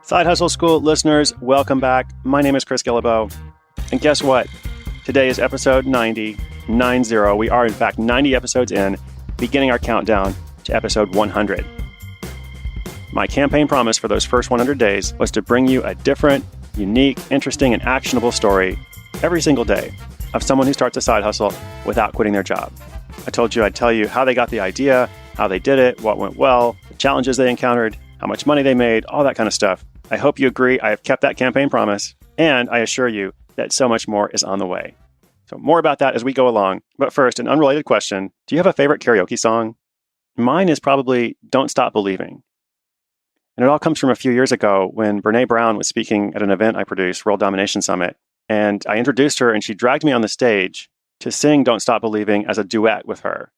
Side Hustle School listeners, welcome back. My name is Chris Gillibo. And guess what? Today is episode 90. We are, in fact, 90 episodes in, beginning our countdown to episode 100. My campaign promise for those first 100 days was to bring you a different, unique, interesting, and actionable story every single day of someone who starts a side hustle without quitting their job. I told you I'd tell you how they got the idea, how they did it, what went well, the challenges they encountered, how much money they made, all that kind of stuff. I hope you agree I have kept that campaign promise, and I assure you that so much more is on the way. So more about that as we go along. But first, an unrelated question. Do you have a favorite karaoke song? Mine is probably Don't Stop Believing. And it all comes from a few years ago when Brene Brown was speaking at an event I produced, World Domination Summit. And I introduced her and she dragged me on the stage to sing Don't Stop Believing as a duet with her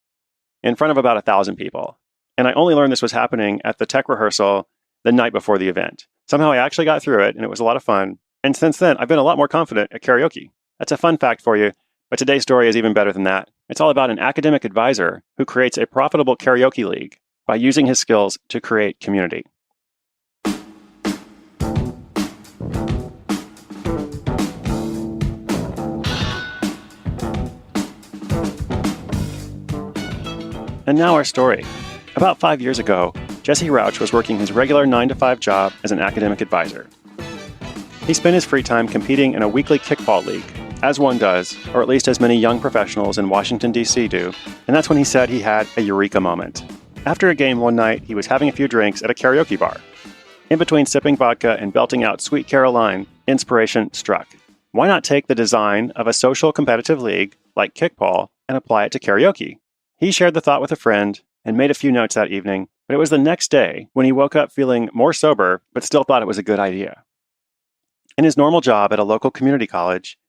in front of about 1,000 people. And I only learned this was happening at the tech rehearsal the night before the event. Somehow I actually got through it and it was a lot of fun. And since then, I've been a lot more confident at karaoke. That's a fun fact for you, but today's story is even better than that. It's all about an academic advisor who creates a profitable karaoke league by using his skills to create community. And now our story. About 5 years ago, Jesse Rauch was working his regular 9-to-5 job as an academic advisor. He spent his free time competing in a weekly kickball league, as one does, or at least as many young professionals in Washington, D.C. do, and that's when he said he had a eureka moment. After a game one night, he was having a few drinks at a karaoke bar. In between sipping vodka and belting out Sweet Caroline, inspiration struck. Why not take the design of a social competitive league, like kickball, and apply it to karaoke? He shared the thought with a friend and made a few notes that evening, but it was the next day when he woke up feeling more sober, but still thought it was a good idea. In his normal job at a local community college,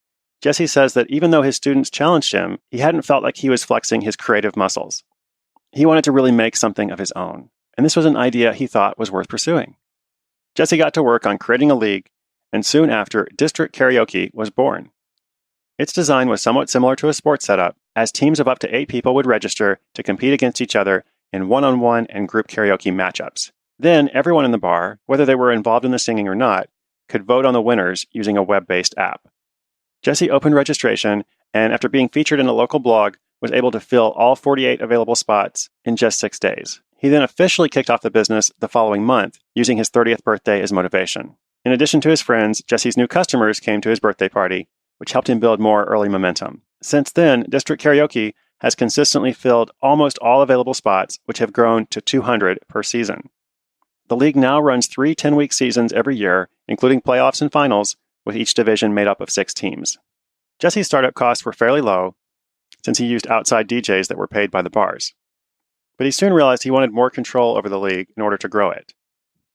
Jesse says that even though his students challenged him, he hadn't felt like he was flexing his creative muscles. He wanted to really make something of his own, and this was an idea he thought was worth pursuing. Jesse got to work on creating a league, and soon after, District Karaoke was born. Its design was somewhat similar to a sports setup, as teams of up to 8 people would register to compete against each other in one-on-one and group karaoke matchups. Then, everyone in the bar, whether they were involved in the singing or not, could vote on the winners using a web-based app. Jesse opened registration, and after being featured in a local blog, was able to fill all 48 available spots in just 6 days. He then officially kicked off the business the following month, using his 30th birthday as motivation. In addition to his friends, Jesse's new customers came to his birthday party, which helped him build more early momentum. Since then, District Karaoke has consistently filled almost all available spots, which have grown to 200 per season. The league now runs 3 10-week seasons every year, including playoffs and finals, with each division made up of 6 teams. Jesse's startup costs were fairly low, since he used outside DJs that were paid by the bars. But he soon realized he wanted more control over the league in order to grow it.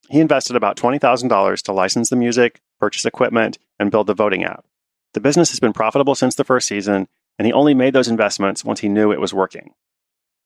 He invested about $20,000 to license the music, purchase equipment, and build the voting app. The business has been profitable since the first season, and he only made those investments once he knew it was working.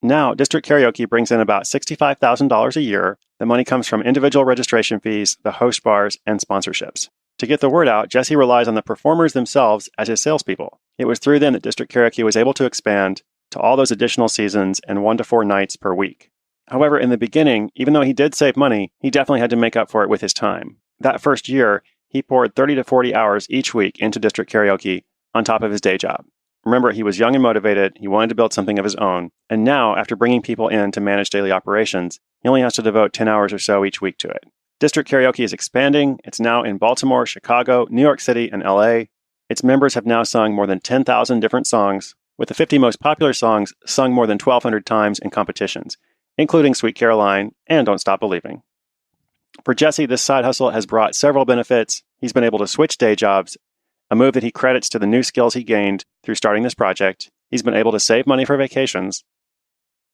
Now, District Karaoke brings in about $65,000 a year. The money comes from individual registration fees, the host bars, and sponsorships. To get the word out, Jesse relies on the performers themselves as his salespeople. It was through them that District Karaoke was able to expand to all those additional seasons and 1 to 4 nights per week. However, in the beginning, even though he did save money, he definitely had to make up for it with his time. That first year, he poured 30 to 40 hours each week into District Karaoke on top of his day job. Remember, he was young and motivated, he wanted to build something of his own, and now, after bringing people in to manage daily operations, he only has to devote 10 hours or so each week to it. District Karaoke is expanding. It's now in Baltimore, Chicago, New York City, and LA. Its members have now sung more than 10,000 different songs, with the 50 most popular songs sung more than 1,200 times in competitions, including Sweet Caroline and Don't Stop Believing. For Jesse, this side hustle has brought several benefits. He's been able to switch day jobs, a move that he credits to the new skills he gained through starting this project. He's been able to save money for vacations.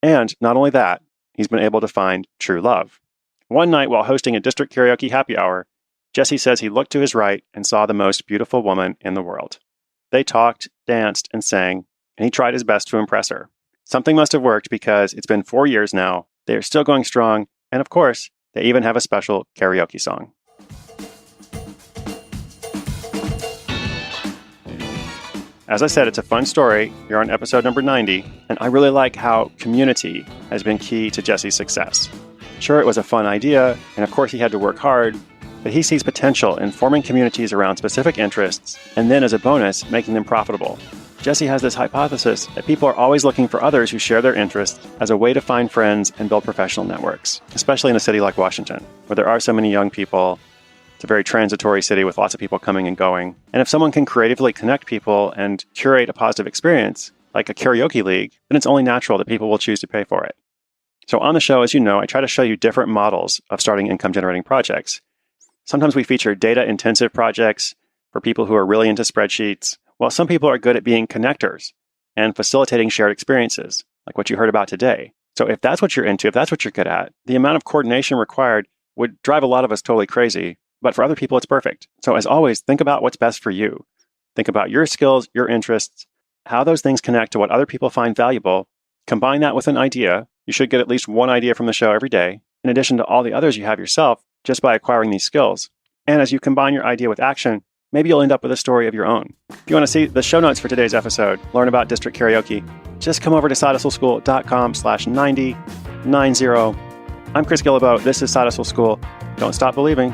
And not only that, he's been able to find true love. One night while hosting a District Karaoke happy hour, Jesse says he looked to his right and saw the most beautiful woman in the world. They talked, danced, and sang, and he tried his best to impress her. Something must have worked because it's been 4 years now. They are still going strong, and of course, they even have a special karaoke song. As I said, it's a fun story. You're on episode number 90, and I really like how community has been key to Jesse's success. Sure, it was a fun idea, and of course he had to work hard, but he sees potential in forming communities around specific interests and then, as a bonus, making them profitable. Jesse has this hypothesis that people are always looking for others who share their interests as a way to find friends and build professional networks, especially in a city like Washington, where there are so many young people. It's a very transitory city with lots of people coming and going. And if someone can creatively connect people and curate a positive experience, like a karaoke league, then it's only natural that people will choose to pay for it. So on the show, as you know, I try to show you different models of starting income-generating projects. Sometimes we feature data-intensive projects for people who are really into spreadsheets, while some people are good at being connectors and facilitating shared experiences, like what you heard about today. So if that's what you're into, if that's what you're good at, the amount of coordination required would drive a lot of us totally crazy, but for other people, it's perfect. So as always, think about what's best for you. Think about your skills, your interests, how those things connect to what other people find valuable. Combine that with an idea. You should get at least one idea from the show every day, in addition to all the others you have yourself, just by acquiring these skills. And as you combine your idea with action, maybe you'll end up with a story of your own. If you want to see the show notes for today's episode, learn about district karaoke, just come over to sidehustleschool.com/90. I'm Chris Guillebeau. This is Side Hustle School. Don't stop believing.